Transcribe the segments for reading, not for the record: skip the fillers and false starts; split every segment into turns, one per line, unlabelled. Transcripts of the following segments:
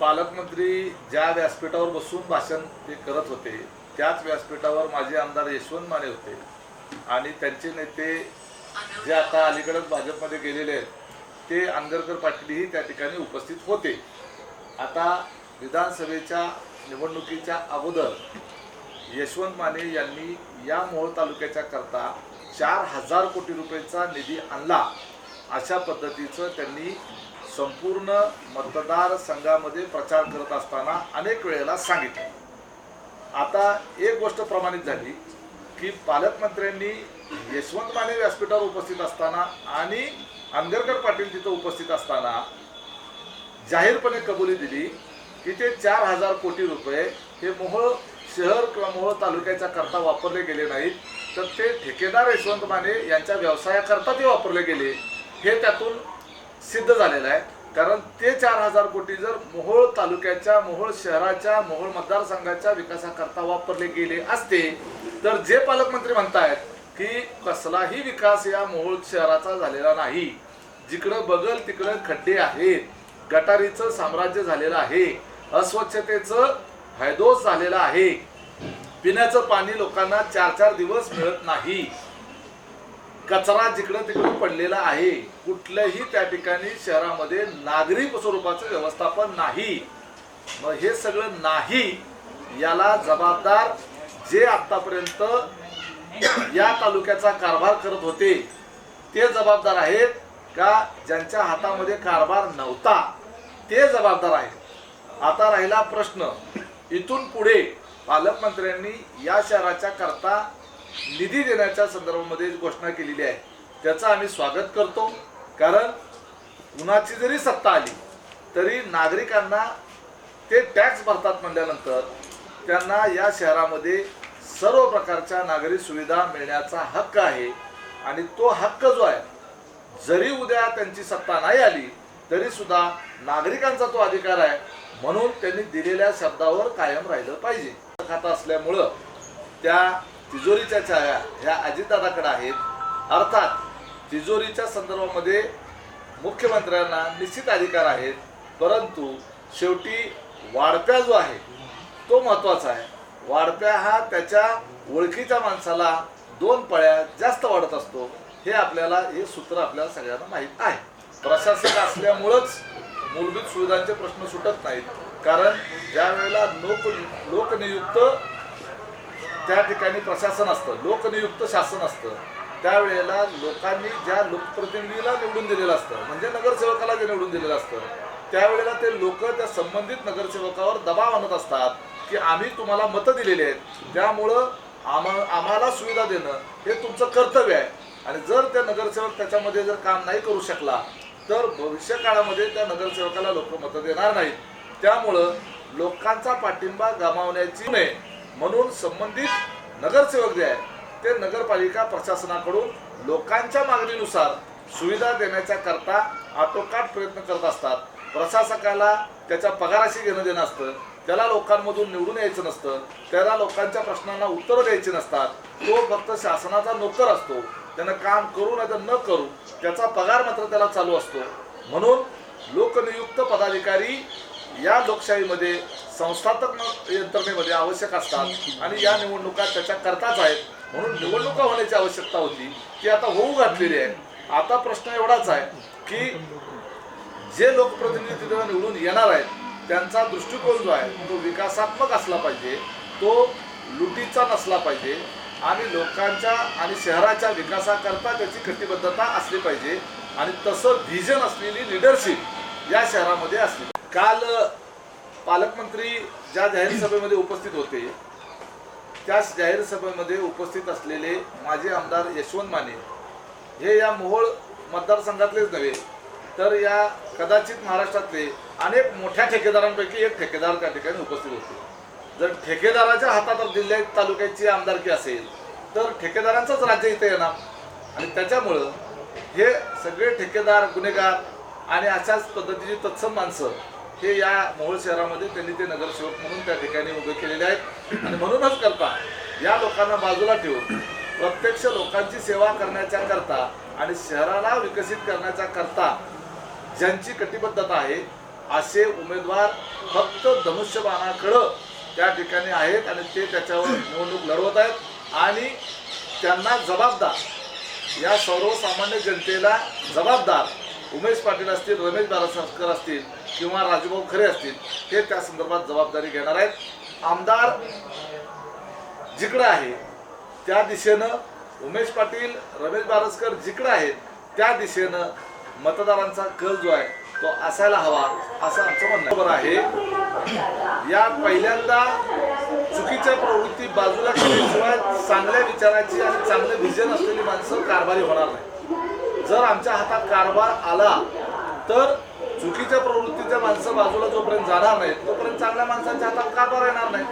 पालकमंत्री ज्या व्यासपीठावर बसून भाषण ते करत होते त्याच व्यासपीठावर माजी आमदार यशवंत माने होते आणि त्यांचे नेते जे आता अलीकडेच भाजपमध्ये गेलेले आहेत ते आंगरकर पाटीलही त्या ठिकाणी उपस्थित होते। आता विधानसभेच्या निवडणुकीच्या अगोदर यशवंत माने यांनी या मोहोळ तालुक्याच्या करता 4000 कोटी रुपयांचा निधी आणला अशा पद्धतीचं त्यांनी संपूर्ण मतदारसंघामध्ये प्रचार करत असताना अनेक वेळेला सांगितलं। आता एक गोष्ट प्रमाणित झाली की पालकमंत्र्यांनी यशवंत माने व्यासपीठावर उपस्थित असताना आणि आंगरकर पाटील तिथं उपस्थित असताना जाहीरपणे कबुली दिली की ते 4000 कोटी रुपये हे मोहोळ शहर किंवा मोहोळ तालुक्याच्या करता वापरले गेले नाहीत, तर ते ठेकेदार यशवंत माने यांच्या व्यवसायाकरता ते वापरले गेले हे त्यातून सिद्ध झालेलं आहे। कारण ते 4000 कोटी जर मोहोळ तालुक्याच्या, मोहोळ शहराच्या, मोहोळ मतदारसंघाच्या विकासाकरता वापरले गेले असते तर जे पालकमंत्री म्हणतायत की कसलाही विकास या मोहोळ शहराचा झालेला नाही, जिकडं बगल तिकडं खड्डे आहेत, गटारीचं साम्राज्य झालेलं आहे, अस्वच्छतेचं हैदोस झालेला आहे, पिण्याचं पाणी लोकांना 4-4 दिवस मिळत नाही, कचरा जिकडं तिकडं पडलेला आहे, कुठल्याही त्या ठिकाणी शहरामध्ये नागरी स्वरूपाचं व्यवस्थापन नाही। मग हे सगळं नाही याला जबाबदार जे आतापर्यंत या तालुक्याचा कारभार करत होते ते जबाबदार आहेत का ज्यांच्या हातामध्ये कारभार नव्हता ते जबाबदार आहेत। आता राहिला प्रश्न, इथून पुढे पालकमंत्र्यांनी या शहराच्या करता निधी देण्याच्या संदर्भामध्ये घोषणा केलेली आहे, त्याचं आम्ही स्वागत करतो। कारण कुणाची जरी सत्ता आली तरी नागरिकांना ते टॅक्स भरतात म्हणल्यानंतर त्यांना या शहरामध्ये सर्व प्रकारच्या नागरी सुविधा मिळण्याचा हक्क आहे आणि तो हक्क जो आहे जरी उद्या त्यांची सत्ता नाही आली तरी सुद्धा नागरिकांचा तो अधिकार आहे, म्हणून त्यांनी दिलेल्या शब्दावर कायम राहिलं पाहिजे। खातं असल्यामुळं त्या तिजोरीच्या छाया ह्या अजितदादाकडे आहेत। अर्थात तिजोरीच्या संदर्भामध्ये मुख्यमंत्र्यांना निश्चित अधिकार आहेत, परंतु शेवटी वाढप्या जो आहे तो महत्त्वाचा आहे। वाढप्या हा त्याच्या ओळखीच्या माणसाला 2 पळ्या जास्त वाढत असतो, हे आपल्याला हे सूत्र आपल्याला सगळ्यांना माहीत आहे। प्रशासक असल्यामुळंच मूलभूत सुविधांचे प्रश्न सुटत नाहीत, कारण ज्या वेळेला लोकनियुक्त त्या ठिकाणी प्रशासन असतं, लोकनियुक्त शासन असतं, त्यावेळेला लोकांनी ज्या लोकप्रतिनिधीला निवडून दिलेलं असतं म्हणजे नगरसेवकाला जे निवडून दिलेलं असतं त्यावेळेला ते लोक त्या संबंधित नगरसेवकावर दबाव आणत असतात की आम्ही तुम्हाला मतं दिलेली आहेत, त्यामुळं आम्हाला सुविधा देणं हे तुमचं कर्तव्य आहे आणि जर त्या नगरसेवक त्याच्यामध्ये जर काम नाही करू शकला तर भविष्य काळामध्ये त्या नगरसेवकाला लोक मतं देणार नाहीत। त्यामुळं लोकांचा पाठिंबा गमावण्याची नये म्हणून संबंधित नगरसेवक जे आहे ते नगरपालिका प्रशासनाकडून लोकांच्या मागणीनुसार सुविधा देण्याच्या करता आटोकाट प्रयत्न करत असतात। प्रशासकाला त्याच्या पगाराशी घेणं देणं असतं, त्याला लोकांमधून निवडून यायचं नसतं, त्याला लोकांच्या प्रश्नांना उत्तरं द्यायची नसतात, तो फक्त शासनाचा नोकर असतो, त्यानं काम करू नाही तर न करू त्याचा पगार मात्र त्याला चालू असतो। म्हणून लोकनियुक्त पदाधिकारी या लोकशाहीमध्ये संस्थात्मक यंत्रणेमध्ये आवश्यक असतात आणि या निवडणुका त्याच्या करताच आहेत, म्हणून निवडणुका होण्याची आवश्यकता होती ती आता होऊ घातलेली आहे। आता प्रश्न एवढाच आहे की जे लोकप्रतिनिधी तिथे निवडून येणार आहेत त्यांचा दृष्टिकोन जो आहे तो विकासात्मक असला पाहिजे, तो लुटीचा नसला पाहिजे आणि लोकांच्या आणि शहराच्या विकासाकरता त्याची कटिबद्धता असली पाहिजे आणि तसं व्हिजन असलेली लीडरशिप या शहरामध्ये असली। काल पालकमंत्री ज्या जाहीर सभेमध्ये उपस्थित होते त्या जाहीर सभेमध्ये उपस्थित असलेले माजी आमदार यशवंत माने हे या मोहोळ मतदारसंघातलेच नव्हे तर या कदाचित महाराष्ट्रातले अनेक मोठ्या ठेकेदारांपैकी एक ठेकेदार त्या ठिकाणी उपस्थित होते। जर ठेकेदाराच्या हातात जिल्ह्यात तालुक्याची आमदारकी असेल तर ठेकेदारांचंच राज्य इथे येणार आणि त्याच्यामुळं हे सगळे ठेकेदार गुन्हेगार आणि अशाच पद्धतीची तत्सम माणसं हे या मोहोळ शहरामध्ये त्यांनी ते नगरसेवक म्हणून त्या ठिकाणी उभे केलेले आहेत आणि म्हणूनच करता या लोकांना बाजूला ठेवून प्रत्यक्ष लोकांची सेवा करण्याच्या करता आणि शहराला विकसित करण्याच्या करता ज्यांची कटिबद्धता आहे असे उमेदवार फक्त धनुष्यबाणाकडं त्या ठिकाणी आहेत आणि ते त्याच्यावर निवडणूक लढवत आहेत आणि त्यांना जबाबदार, या सर्वसामान्य जनतेला जबाबदार उमेश पाटील असतील, रमेश बारसकर असतील किंवा राजूभाऊ खरे असतील, हे त्या संदर्भात जबाबदारी घेणार आहेत। आमदार जिकडे आहे त्या दिशेनं उमेश पाटील, रमेश बारसकर जिकडे आहेत त्या दिशेनं मतदारांचा कल जो आहे तो असायला हवा असं आमचं म्हणणं बरोबर आहे। या पहिल्यांदा चुकीच्या प्रवृत्ती बाजूला केल्याशिवाय चांगल्या विचाराची आणि चांगले व्हिजन असलेली माणसं कारभारी होणार नाही। जर आमच्या हातात कारभार आला तर चुकीच्या प्रवृत्तीच्या माणसं बाजूला जोपर्यंत जाणार नाहीत तोपर्यंत चांगल्या माणसांच्या हातात कारभार येणार नाही।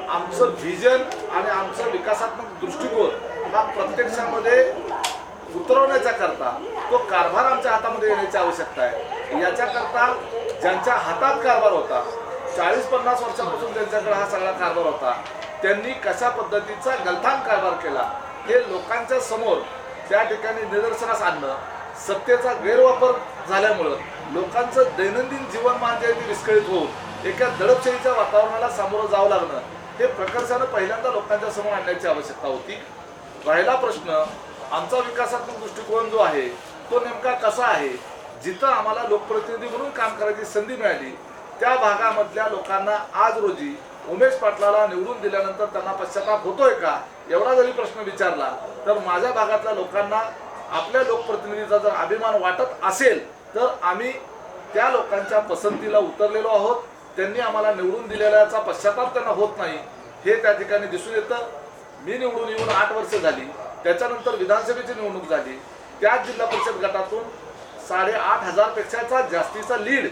आमचं व्हिजन आणि आमचा विकासात्मक दृष्टिकोन हा प्रत्यक्षामध्ये उतरवण्याच्या करता तो कारभार आमच्या हातामध्ये येण्याची आवश्यकता आहे। याच्याकरता ज्यांच्या हातात कारभार होता, 40-50 वर्षापासून त्यांच्याकडे हा सगळा कारभार होता, त्यांनी कशा पद्धतीचा गलथान कारभार केला हे लोकांच्या समोर त्या ठिकाणी निदर्शनास आणणं, सत्तेचा गैरवापर झाल्यामुळं लोकांचं दैनंदिन जीवनमान जे आहे ते विस्कळीत होऊन एका दडपशाहीच्या वातावरणाला सामोरं जावं लागणं हे प्रकर्षानं पहिल्यांदा लोकांच्या समोर आणण्याची आवश्यकता होती। राहिला प्रश्न आमचा विकासात्मक दृष्टिकोन जो आहे तो नेमका कसा आहे, जिथं आम्हाला लोकप्रतिनिधी म्हणून काम करायची संधी मिळाली त्या भागामधल्या लोकांना आज रोजी उमेश पाटलाला निवडून दिल्यानंतर त्यांना पश्चाताप होतोय का, एवढा जरी प्रश्न विचारला तर माझ्या भागातल्या लोकांना आपल्या लोकप्रतिनिधीचा जर अभिमान वाटत असेल तर आम्ही त्या लोकांच्या पसंतीला उतरलेलो आहोत। त्यांनी आम्हाला निवडून दिलेल्याचा पश्चाताप त्यांना होत नाही हे त्या ठिकाणी दिसून येतं। मी निवडून येऊन 8 वर्ष झाली, त्याच्यानंतर विधानसभेची निवडणूक झाली, त्याच जिल्हा परिषद गटातून 8,500 पेक्षा जास्तीचा लीड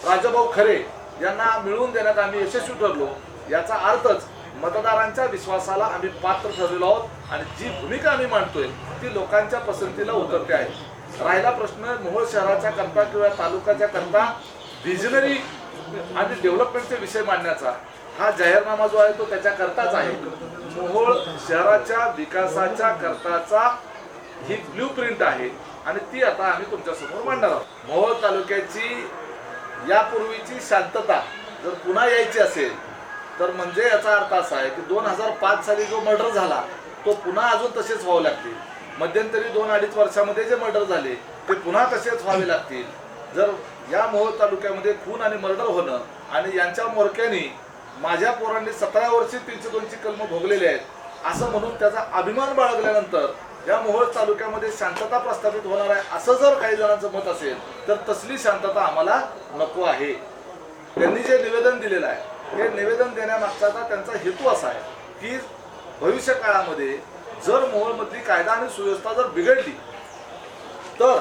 राजूभाऊ खरे यांना मिळवून देण्यात आम्ही यशस्वी ठरलो। याचा अर्थच मतदारांच्या विश्वासाला आम्ही पात्र ठरलेलो आहोत आणि जी भूमिका आम्ही मांडतोय ती लोकांच्या पसंतीला उतरते आहे। राहिला प्रश्न मोहोळ शहराच्या करता किंवा तालुक्याच्या करता व्हिजनरी आणि डेव्हलपमेंटचे विषय मांडण्याचा हा जाहीरनामा जो आहे तो त्याच्याकरताच आहे। मोहोळ शहराच्या विकासाच्या करताचा ही ब्ल्यूप्रिंट आहे आणि ती आता आम्ही तुमच्या समोर मांडणार आहोत। मोहोळ तालुक्याची यापूर्वीची शांतता जर पुन्हा यायची असेल तर म्हणजे याचा अर्थ असा आहे की 2005 साली जो मर्डर झाला तो पुन्हा अजून तसेच व्हावे लागतील। मध्यंतरी 2-2.5 वर्षामध्ये जे मर्डर झाले ते पुन्हा तसेच व्हावे लागतील। जर या मोहोळ तालुक्यामध्ये खून आणि मर्डर होणं आणि यांच्या मोरक्यानी माझ्या पोरांनी 17 वर्षी 302ची कलम भोगलेली आहेत असं म्हणून त्याचा अभिमान बाळगल्यानंतर या मोहोळ तालुक्यामध्ये शांतता प्रस्थापित होणार आहे असं जर काही जणांचं मत असेल तर तसली शांतता आम्हाला नको आहे। त्यांनी जे निवेदन दिलेलं आहे हे निवेदन देण्यामागचा त्यांचा हेतू असा आहे की भविष्य काळामध्ये जर मोहोळमधली कायदा आणि सुव्यवस्था जर बिघडली तर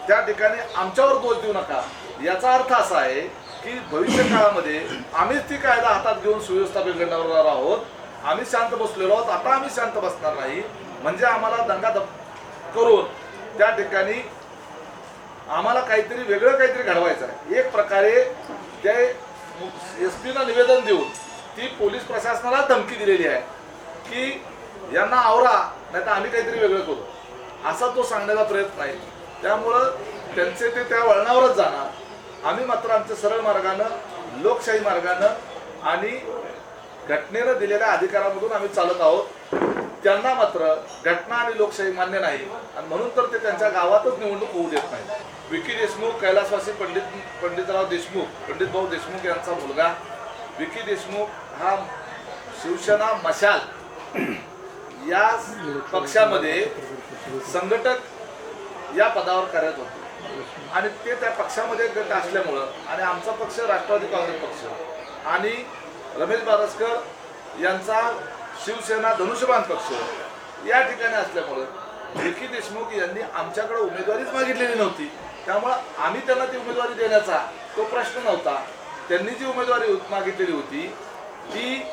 त्या ठिकाणी आमच्यावर दोष देऊ नका। याचा अर्थ असा आहे की भविष्य काळामध्ये आम्हीच ती कायदा हातात घेऊन सुव्यवस्था बिघडवणार आहोत। आम्ही शांत बसलेलो आहोत, आता आम्ही शांत बसणार नाही म्हणजे आम्हाला दंगाधप करून त्या ठिकाणी आम्हाला काहीतरी वेगळं काहीतरी घडवायचं आहे। एक प्रकारे ते SP-ला निवेदन देऊन ती पोलीस प्रशासनाला धमकी दिलेली आहे की यांना आवरा नाही तर आम्ही काहीतरी वेगळं करू असा तो सांगण्याचा प्रयत्न आहे। त्यामुळं त्यांचे ते त्या वळणावरच जाणार। आम्ही मात्र आमच्या सरळ मार्गानं, लोकशाही मार्गानं आणि घटनेनं दिलेल्या अधिकारामधून आम्ही चालत आहोत। त्यांना मात्र घटना आणि लोकशाही मान्य नाही आणि म्हणून तर ते त्यांच्या गावातच निवडणूक होऊ देत नाही। विकी देशमुख, कैलासवासी पंडितराव देशमुख, पंडित भाऊ देशमुख यांचा मुलगा विकी देशमुख हा शिवसेना मशाल या पक्षामध्ये संघटक या पदावर कार्यरत होते आणि ते त्या पक्षामध्ये गट असल्यामुळं आणि आमचा पक्ष राष्ट्रवादी काँग्रेस पक्ष आणि रमेश बारसकर यांचा शिवसेना धनुष्यबाण पक्ष या ठिकाणी असल्यामुळं विकी देशमुख यांनी आमच्याकडे उमेदवारीच मागितलेली नव्हती। त्यामुळं आम्ही त्यांना ती उमेदवारी देण्याचा तो प्रश्न नव्हता। त्यांनी जी उमेदवारी मागितलेली होती ती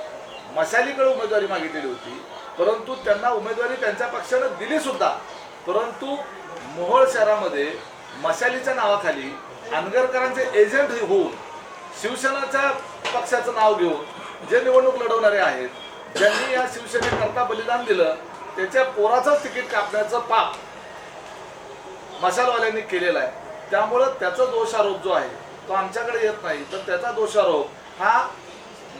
मशालीकडे उमेदवारी मागितलेली होती, परंतु त्यांना उमेदवारी त्यांच्या पक्षानं दिली सुद्धा, परंतु मोहोळ शहरामध्ये मशालीच्या नावाखाली अनगरकरांचे एजंट होऊन शिवसेनाच्या पक्षाचं नाव घेऊन जे निवडणूक लढवणारे आहेत, ज्यांनी या शिवसेनेकरता बलिदान दिलं त्याच्या पोराचंच तिकीट कापण्याचं पाप मशालवाल्यांनी केलेलं आहे। त्यामुळं त्याचा दोषारोप जो आहे तो आमच्याकडे येत नाही, तर त्याचा दोषारोप हा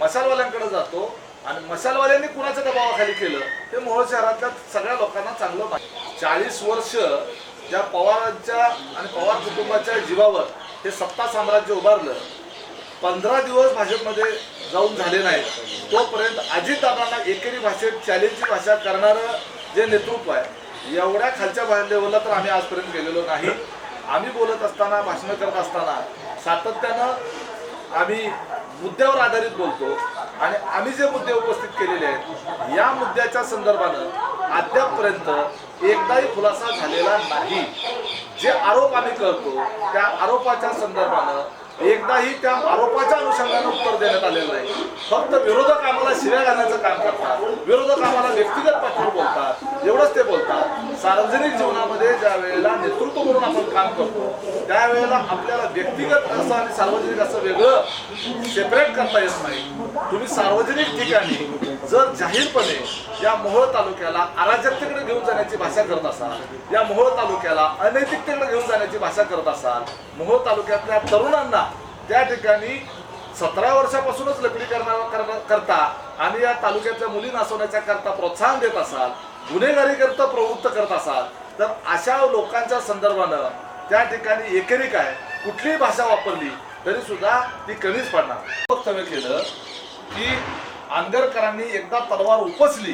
मशालवाल्यांकडे जातो आणि मशालवाल्यांनी कुणाच्या दबावाखाली केलं हे मोहोळ शहरातल्या सगळ्या लोकांना चांगलं माहिती. 40 वर्ष ज्या पवारांच्या आणि पवार कुटुंबाच्या जीवावर हे सत्ता साम्राज्य उभारलं, 15 दिवस भाजपमध्ये जाऊन झाले नाहीत तोपर्यंत अजितदादांना एकेरी भाषेत चॅलेंजची भाषा करणारं जे नेतृत्व आहे, एवढ्या खालच्या लेवलला तर आम्ही आजपर्यंत गेलेलो नाही. आम्ही बोलत असताना, भाषणं करत असताना सातत्यानं आम्ही मुद्द्यावर आधारित बोलतो आणि आम्ही जे मुद्दे उपस्थित केलेले आहेत या मुद्द्याच्या संदर्भानं अद्यापपर्यंत एकदाही खुलासा झालेला नाही. जे आरोप आम्ही करतो त्या आरोपाच्या संदर्भानं एकदाही त्या आरोपाच्या अनुषंगाने उत्तर देण्यात आलेलं नाही. फक्त विरोधक आम्हाला शिव्या घालण्याचं काम करतात, विरोधक आम्हाला व्यक्तिगत पातळीवर बोलतात, एवढंच ते बोलतात. सार्वजनिक जीवनामध्ये ज्या वेळेला नेतृत्व म्हणून आपण काम करतो त्यावेळेला आपल्याला व्यक्तिगत असं आणि सार्वजनिक असं वेगळं सेपरेट करता येत नाही. तुम्ही सार्वजनिक ठिकाणी जर जाहीरपणे या मोहोळ तालुक्याला अराजकतेकडे घेऊन जाण्याची भाषा करत असाल, या मोहोळ तालुक्याला अनैतिकतेकडे घेऊन जाण्याची भाषा करत असाल, मोहोळ तालुक्यातल्या तरुणांना त्या ठिकाणी 17 वर्षापासूनच लकडी करता आणि या तालुक्यातल्या मुली नासवण्याच्या करता प्रोत्साहन देत असाल, गुन्हेगारी करता प्रवृत्त करत असाल, तर अशा लोकांच्या संदर्भानं त्या ठिकाणी एकेरी काय कुठलीही भाषा वापरली तरी सुद्धा ती कमीच पडणार. वक्तव्य केलं की आंगरकरांनी एकदा तलवार उपसली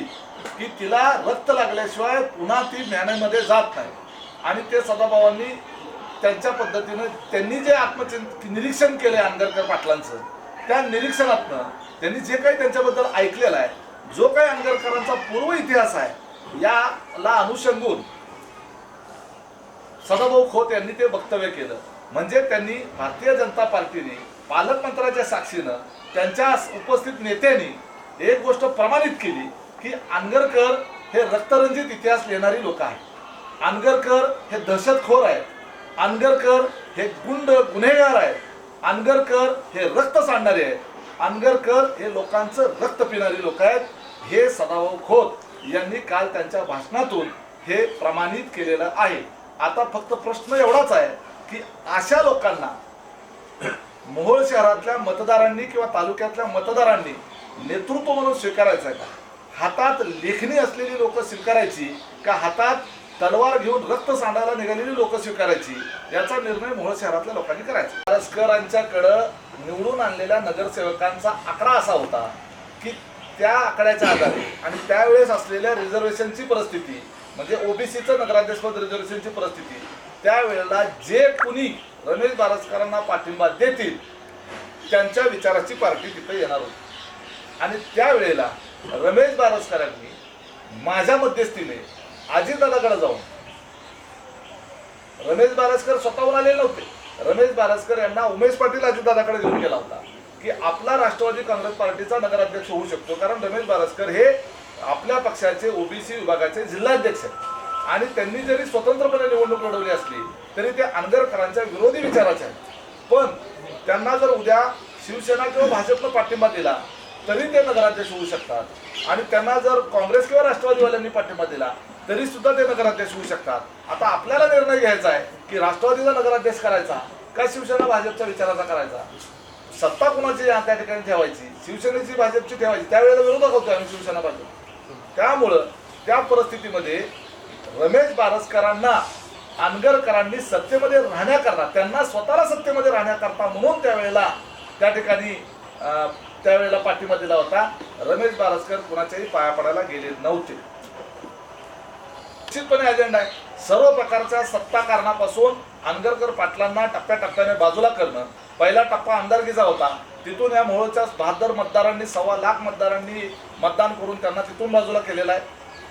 की तिला रक्त लागल्याशिवाय पुन्हा ती म्यानेमध्ये जात नाही आणि ते सदाभावांनी त्यांच्या पद्धतीनं त्यांनी जे निरीक्षण केले आंगरकर पाटलांचं, त्या निरीक्षणातनं त्यांनी जे काही त्यांच्याबद्दल ऐकलेलं आहे, जो काही आंगरकरांचा पूर्व इतिहास आहे याला अनुषंगून सदाभाऊ खोत यांनी ते वक्तव्य केलं. म्हणजे त्यांनी भारतीय जनता पार्टीने पालकमंत्र्याच्या साक्षीनं त्यांच्या उपस्थित नेत्यांनी एक गोष्ट प्रमाणित केली की आंगरकर हे रक्तरंजित इतिहास लिहिणारी लोक आहेत, आंगरकर हे दहशतखोर आहेत, आंगरकर हे गुन्हेगार आहेत, आंगरकर हे रक्त सांडणारे आहेत, आंगरकर हे लोकांचं रक्त पिणारी लोक आहेत. हे सदाभाऊ खोत यांनी काल त्यांच्या भाषणातून हे प्रमाणित केलेलं आहे. आता फक्त प्रश्न एवढाच आहे की अशा लोकांना मोहोळ शहरातल्या मतदारांनी किंवा तालुक्यातल्या मतदारांनी नेतृत्व म्हणून स्वीकारायचं आहे का? हातात लेखणी असलेली लोक स्वीकारायची का हातात तलवार घेऊन रक्त सांडायला निघालेली लोक स्वीकारायची? याचा निर्णय मोहोळ शहरातल्या लोकांनी करायचा. बारसकरांच्याकडं निवडून आणलेल्या नगरसेवकांचा आकडा असा होता की त्या आकड्याच्या आधारे आणि त्यावेळेस असलेल्या रिझर्वेशनची परिस्थिती म्हणजे ओबीसीचं नगराध्यक्षपद रिझर्वेशनची परिस्थिती, त्यावेळेला जे कुणी रमेश बारसकरांना पाठिंबा देतील त्यांच्या विचाराची पार्टी तिथे येणार होती. आणि त्यावेळेला रमेश बारसकरांनी माझ्या मध्यस्थीने अजितदादाकडे जाऊन, रमेश बारसकर स्वतःहून आलेले नव्हते, रमेश बारसकर यांना उमेश पाटील अजितदादाकडे घेऊन गेला होता की आपला राष्ट्रवादी काँग्रेस पार्टीचा नगराध्यक्ष होऊ शकतो, कारण रमेश बारसकर हे आपल्या पक्षाचे ओबीसी विभागाचे जिल्हाध्यक्ष आहेत आणि त्यांनी जरी स्वतंत्रपणे निवडणूक लढवली असली तरी ते आंगरकरांच्या विरोधी विचाराचे आहेत. पण त्यांना जर उद्या शिवसेना किंवा भाजपनं पाठिंबा दिला तरी ते नगराध्यक्ष होऊ शकतात आणि त्यांना जर काँग्रेस किंवा राष्ट्रवादीवाल्यांनी पाठिंबा दिला तरी सुद्धा ते नगराध्यक्ष होऊ शकतात. आता आपल्याला निर्णय घ्यायचा आहे की राष्ट्रवादीचा नगराध्यक्ष करायचा का शिवसेना भाजपच्या विचाराचा करायचा, सत्ता कोणाची त्या ठिकाणी ठेवायची, शिवसेनेची भाजपची ठेवायची. त्यावेळेला विरोधक होतो आम्ही शिवसेना भाजप. त्यामुळं त्या परिस्थितीमध्ये रमेश बारसकरांना आंगरकरांनी सत्तेमध्ये राहण्याकरता, त्यांना स्वतःला सत्तेमध्ये राहण्याकरता म्हणून त्यावेळेला त्या ठिकाणी त्यावेळेला पाठिंबा दिला होता. रमेश बारसकर कुणाच्याही पाया पडायला गेले नव्हते. निश्चितपणे अजेंडा आहे सर्व प्रकारच्या सत्ताकारणापासून आंगरकर पाटलांना टप्प्याटप्प्याने बाजूला करणं. पहिला टप्पा आमदारकीचा होता, तिथून या मोहोळच्या 72 मतदारांनी 1.25 लाख मतदारांनी मतदान करून त्यांना तिथून बाजूला केलेला आहे.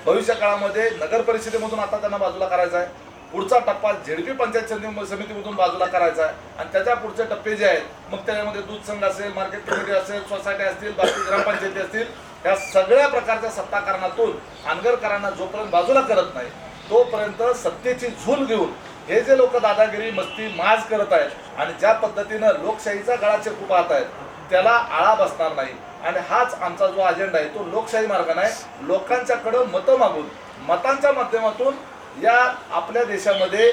भविष्य काळामध्ये नगर परिषदेमधून आता त्यांना बाजूला करायचा आहे. पुढचा टप्पा झेडपी पंचायत समितीमधून बाजूला करायचा आहे आणि त्याच्या पुढचे टप्पे जे आहेत मग त्याच्यामध्ये दूध संघ असेल, मार्केट कमिटी असेल, सोसायटी असतील, बाकी ग्रामपंचायती असतील, या सगळ्या प्रकारच्या सत्ताकारणातून आंगरकरांना जोपर्यंत बाजूला करत नाही तोपर्यंत सत्तेची झूल घेऊन हे जे लोक दादागिरी मस्ती माज करत आहेत आणि ज्या पद्धतीनं लोकशाहीचा गळा चेपू पाहत आहेत त्याला आळा बसणार नाही. आणि हाच आमचा जो अजेंडा आहे तो लोकशाही मार्गाने आहे. लोकांच्याकडं मतं मागून मतांच्या माध्यमातून या आपल्या देशामध्ये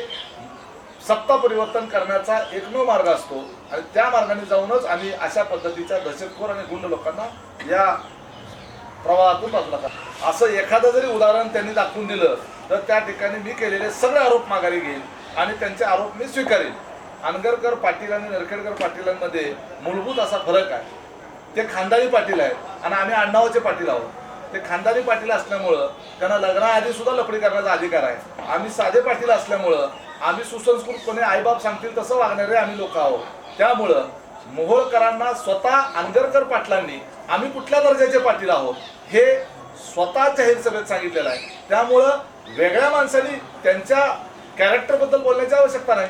सत्ता परिवर्तन करण्याचा एकमेव मार्ग असतो आणि त्या मार्गाने जाऊनच आम्ही अशा पद्धतीच्या दहशतखोर आणि गुंड लोकांना या प्रवाहातून बाजूला करतो. असं एखादं जरी उदाहरण त्यांनी दाखवून दिलं तर त्या ठिकाणी मी केलेले सगळे आरोप माघारी घेईन आणि त्यांचे आरोप मी स्वीकारेन. अनगरकर पाटील आणि नरखेडकर पाटीलांमध्ये मूलभूत असा फरक आहे. ते खानदानी पाटील आहेत आणि आम्ही आडनावाचे पाटील आहोत. ते खानदानी पाटील असल्यामुळं त्यांना लग्नाआधी सुद्धा लफडी करण्याचा अधिकार आहे. आम्ही साधे पाटील असल्यामुळं आम्ही सुसंस्कृतपणे आईबाप सांगतील तसं वागणारे आम्ही लोक आहोत. त्यामुळं मोहोळकरांना स्वतः अनगरकर पाटलांनी आम्ही कुठल्या दर्जाचे पाटील आहोत हे स्वतः जाहीर सभेत सांगितलेलं आहे. त्यामुळं वेगळ्या माणसांनी त्यांच्या कॅरेक्टरबद्दल बोलण्याची आवश्यकता नाही.